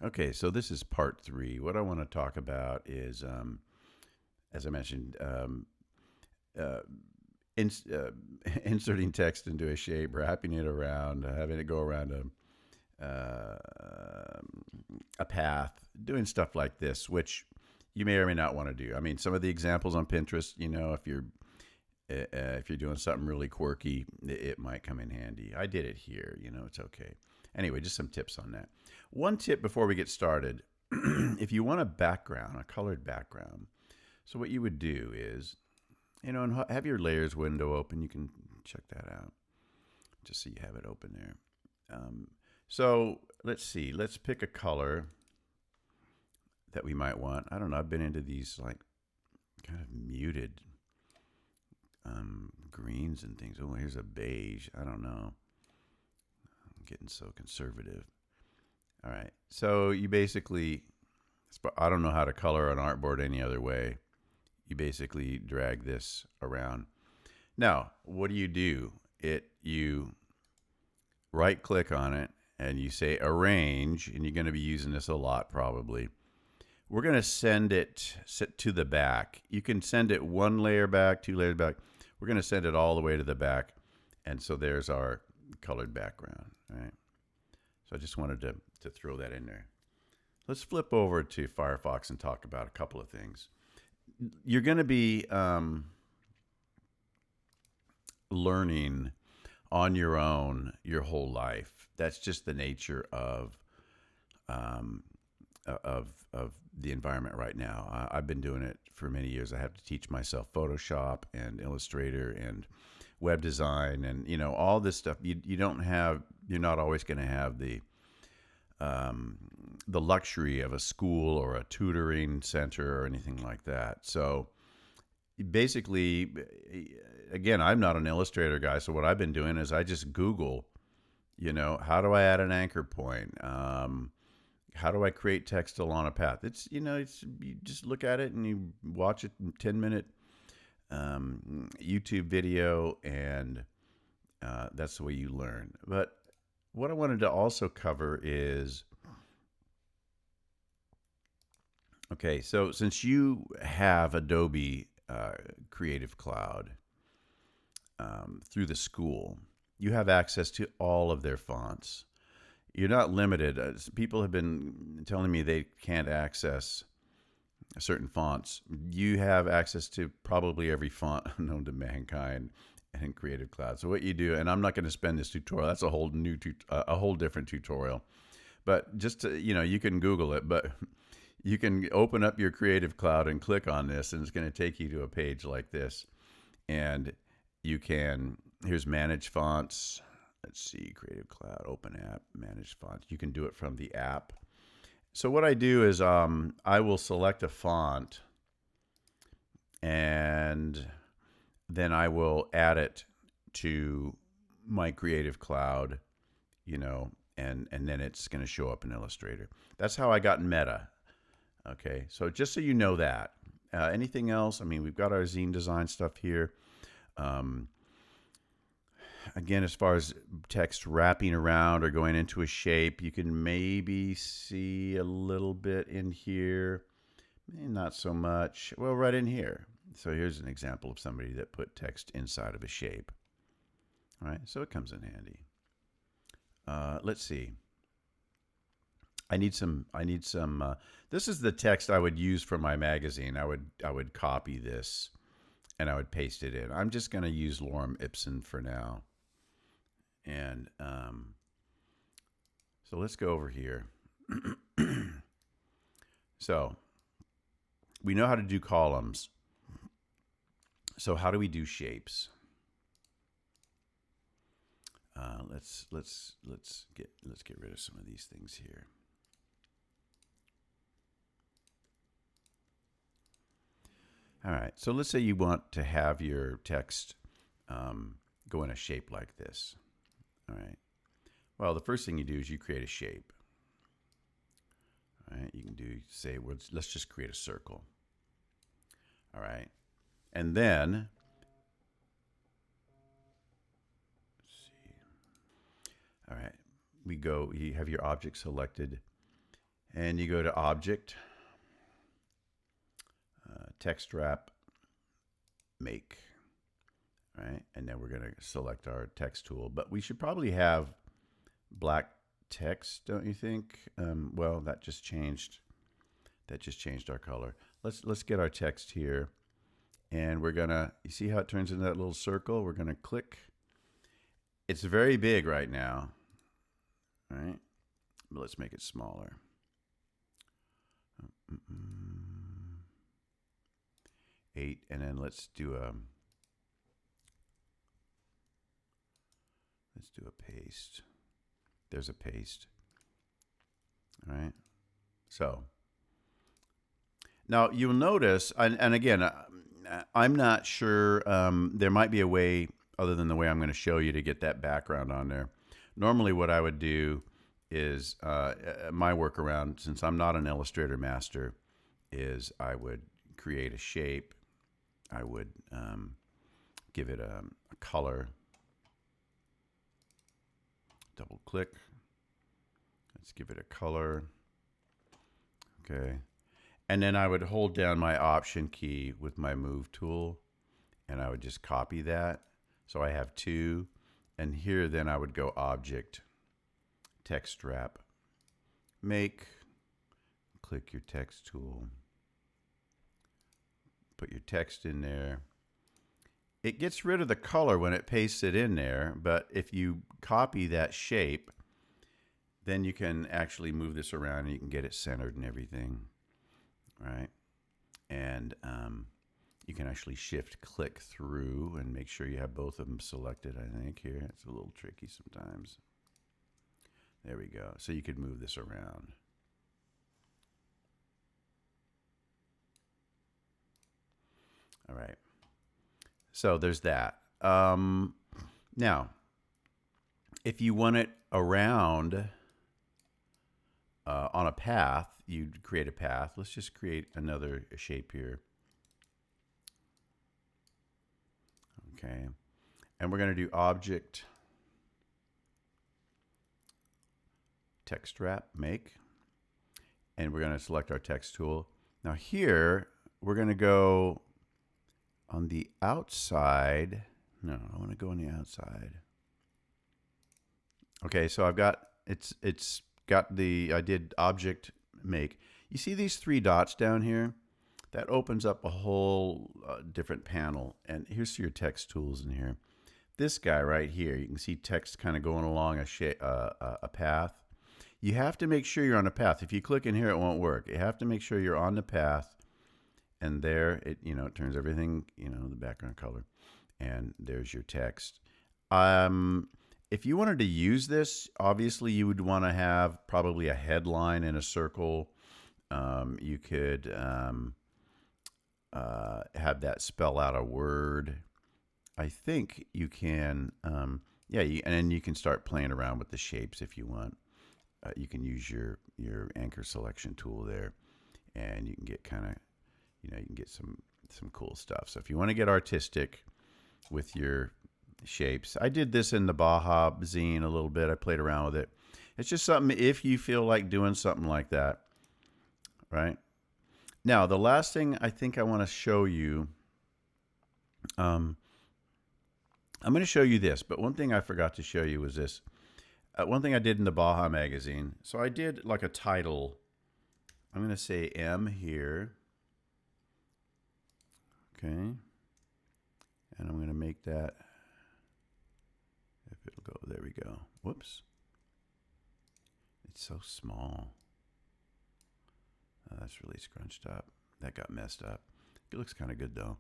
Okay, so this is part three. What I want to talk about is, as I mentioned, uh, ins- uh, inserting text into a shape, wrapping it around, having it go around a path, doing stuff like this, which you may or may not want to do. I mean, some of the examples on Pinterest, if you're doing something really quirky, it might come in handy. I did it here, it's okay. Anyway, just some tips on that. One tip before we get started, if you want a background, a colored background, so what you would do is, and have your layers window open. You can check that out just so you have it open there. So let's see. Let's pick a color that we might want. I don't know. I've been into these like kind of muted greens and things. Oh, here's a beige. I don't know. I'm getting so conservative. All right. So you basically, I don't know how to color an artboard any other way. You basically drag this around. Now, what do? You right click on it and you say arrange, and you're going to be using this a lot probably. We're going to send it to the back. You can send it one layer back, two layers back. We're going to send it all the way to the back. And so there's our colored background. All right. So I just wanted to throw that in there. Let's flip over to Firefox and talk about a couple of things. You're going to be learning on your own your whole life. That's just the nature um, of the environment right now. I've been doing it for many years. I have to teach myself Photoshop and Illustrator and web design and all this stuff. You're not always going to have the luxury of a school or a tutoring center or anything like that. So basically, again, I'm not an Illustrator guy. So what I've been doing is I just Google, how do I add an anchor point? How do I create text along a path? It's you just look at it and you watch a 10-minute YouTube video, and that's the way you learn. But what I wanted to also cover is, okay, so since you have Adobe Creative Cloud through the school, you have access to all of their fonts. You're not limited. People have been telling me they can't access certain fonts. You have access to probably every font known to mankind in Creative Cloud. So what you do, and I'm not going to spend this tutorial. That's a whole different tutorial. But just to, you can Google it. But you can open up your Creative Cloud and click on this, and it's going to take you to a page like this. And you can, here's Manage Fonts. Let's see, Creative Cloud, Open App, Manage Fonts. You can do it from the app. So what I do is I will select a font, and then I will add it to my Creative Cloud, and then it's going to show up in Illustrator. That's how I got Meta. Okay, so just so you know that. Anything else? I mean, we've got our Zine design stuff here. Again, as far as text wrapping around or going into a shape, you can maybe see a little bit in here. Maybe not so much. Well, right in here. So here's an example of somebody that put text inside of a shape. All right, so it comes in handy. Let's see. I need some. This is the text I would use for my magazine. I would copy this, and I would paste it in. I'm just going to use Lorem Ipsum for now. And so let's go over here. So we know how to do columns. So how do we do shapes? Let's get rid of some of these things here. All right. So let's say you want to have your text go in a shape like this. All right. Well, the first thing you do is you create a shape. All right. You can say, well, let's just create a circle. All right. And then, let's see. All right. You have your object selected, and you go to Object, Text Wrap, Make. Right, and then we're going to select our text tool, but we should probably have black text, don't you think? Well, that just changed our color. Let's get our text here, and we're gonna, you see how it turns into that little circle? We're gonna click. It's very big right now, right? But let's make it smaller. 8, and then let's do a paste. There's a paste. All right. So now you'll notice, and again, I'm not sure. There might be a way other than the way I'm going to show you to get that background on there. Normally, what I would do is my workaround, since I'm not an Illustrator master, is I would create a shape. I would give it a color. Double click. Let's give it a color. Okay. And then I would hold down my Option key with my Move tool, and I would just copy that. So I have 2. And here then I would go Object, Text Wrap, Make, click your text tool, put your text in there. It gets rid of the color when it pastes it in there, but if you copy that shape, then you can actually move this around and you can get it centered and everything, right? And you can actually shift click through and make sure you have both of them selected, I think. Here, it's a little tricky sometimes. There we go. So you could move this around. All right. So there's that. Now, if you want it around on a path, you'd create a path. Let's just create another shape here. Okay. And we're going to do Object, Text Wrap, Make. And we're going to select our text tool. Now here, we're going to go on the outside. No, I want to go on the outside. Okay, so I've got, it's got the, I did Object, Make. You see these 3 dots down here? That opens up a whole different panel. And here's your text tools in here. This guy right here, you can see text kind of going along a path. You have to make sure you're on a path. If you click in here, it won't work. You have to make sure you're on the path. And there, it it turns everything, the background color. And there's your text. If you wanted to use this, obviously you would want to have probably a headline in a circle. You could have that spell out a word. I think you can, and then you can start playing around with the shapes if you want. You can use your anchor selection tool there, and you can get kind of, you can get some cool stuff. So if you want to get artistic with your shapes, I did this in the Baja Zine a little bit. I played around with it. It's just something if you feel like doing something like that, right? Now, the last thing I think I want to show you, I'm going to show you this, but one thing I forgot to show you was this. One thing I did in the Baja magazine. So I did like a title. I'm going to say M here. Okay. And I'm going to make that, if it'll go, there we go. Whoops. It's so small. That's really scrunched up. That got messed up. It looks kind of good though.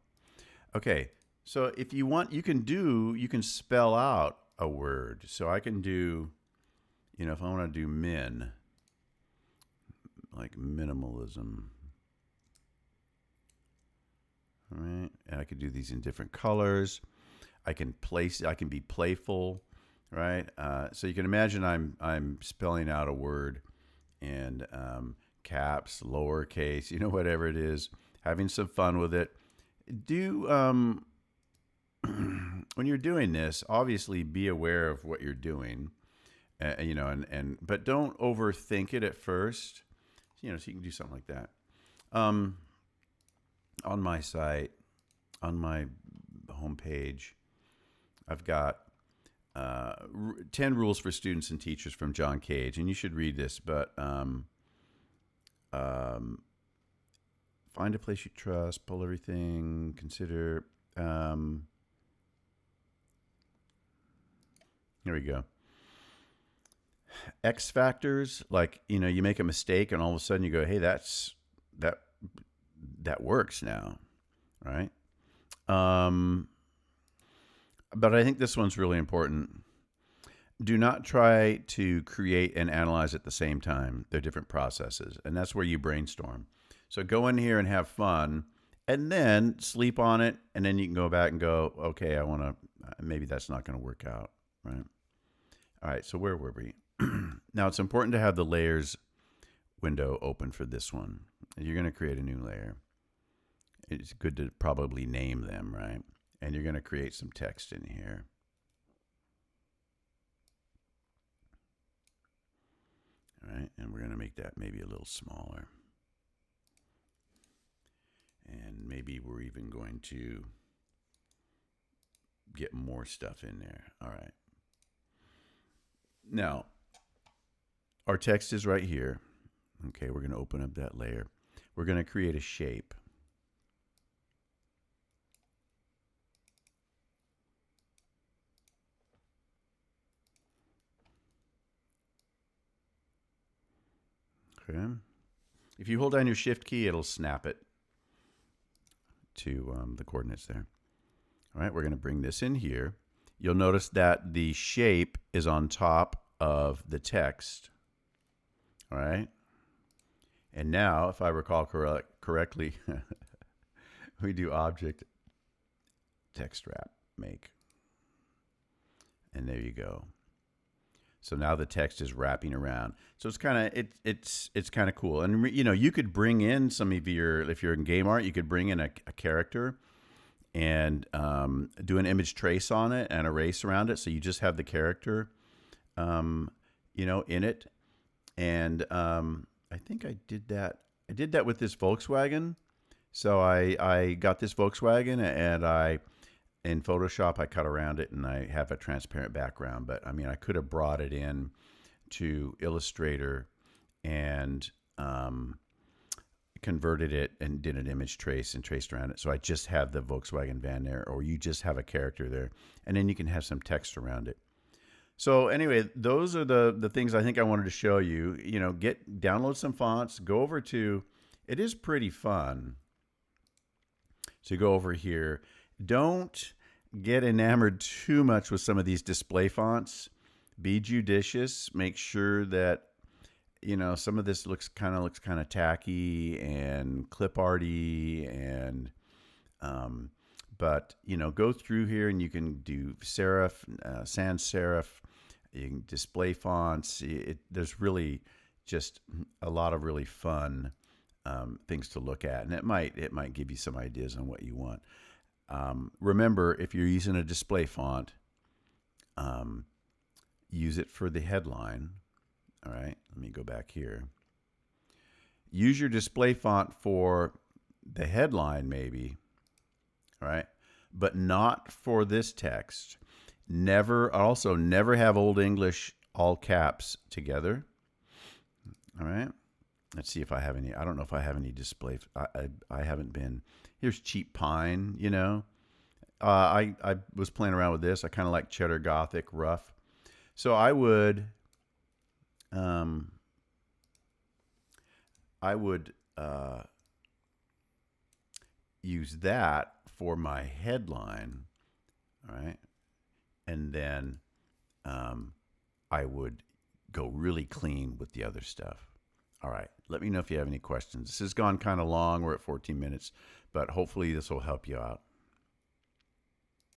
Okay. So if you want, you can spell out a word. So I can do, if I want to do min, like minimalism. All right. And I could do these in different colors. I can be playful, right? So you can imagine I'm spelling out a word in caps, lowercase, whatever it is, having some fun with it. When you're doing this, obviously be aware of what you're doing, but don't overthink it at first. so you can do something like that. Um, on my site, on my homepage, I've got 10 rules for students and teachers from John Cage, and you should read this, but find a place you trust, pull everything, consider. Here we go. X factors, like, you make a mistake and all of a sudden you go, hey, that works now, right? But I think this one's really important. Do not try to create and analyze at the same time. They're different processes, and that's where you brainstorm. So go in here and have fun, and then sleep on it, and then you can go back and go, okay, maybe that's not going to work out, right? All right, so where were we? Now, it's important to have the layers window open for this one. You're going to create a new layer. It's good to probably name them, right? And you're going to create some text in here. All right, and we're going to make that maybe a little smaller. And maybe we're even going to get more stuff in there. All right. Now, our text is right here. Okay, we're going to open up that layer. We're going to create a shape. Okay. If you hold down your shift key, it'll snap it to the coordinates there. All right, we're going to bring this in here. You'll notice that the shape is on top of the text. All right. And now, if I recall correctly, we do object text wrap make. And there you go. So now the text is wrapping around. So it's kind of it's kind of cool. And you could bring in some of if you're in game art, you could bring in a character and do an image trace on it and erase around it. So you just have the character, in it. And I think I did that. I did that with this Volkswagen. So I got this Volkswagen and in Photoshop, I cut around it and I have a transparent background. But I mean, I could have brought it in to Illustrator and converted it and did an image trace and traced around it. So I just have the Volkswagen van there, or you just have a character there, and then you can have some text around it. So anyway, those are the things I think I wanted to show you. Download some fonts, go over to, it is pretty fun. So you go over here. Don't get enamored too much with some of these display fonts. Be judicious. Make sure that some of this looks kind of tacky and clip arty, and but go through here and you can do serif, sans serif. You can display fonts. There's really just a lot of really fun things to look at, and it might give you some ideas on what you want. Remember, if you're using a display font, use it for the headline. All right, let me go back here. Use your display font for the headline, maybe. All right, but not for this text. Never have Old English all caps together. All right. Let's see if I have any. I don't know if I have any display. I haven't been. Here's Cheap Pine, I was playing around with this. I kind of like Cheddar Gothic rough. So I would use that for my headline. All right. And then I would go really clean with the other stuff. All right. Let me know if you have any questions. This has gone kind of long. We're at 14 minutes, but hopefully this will help you out.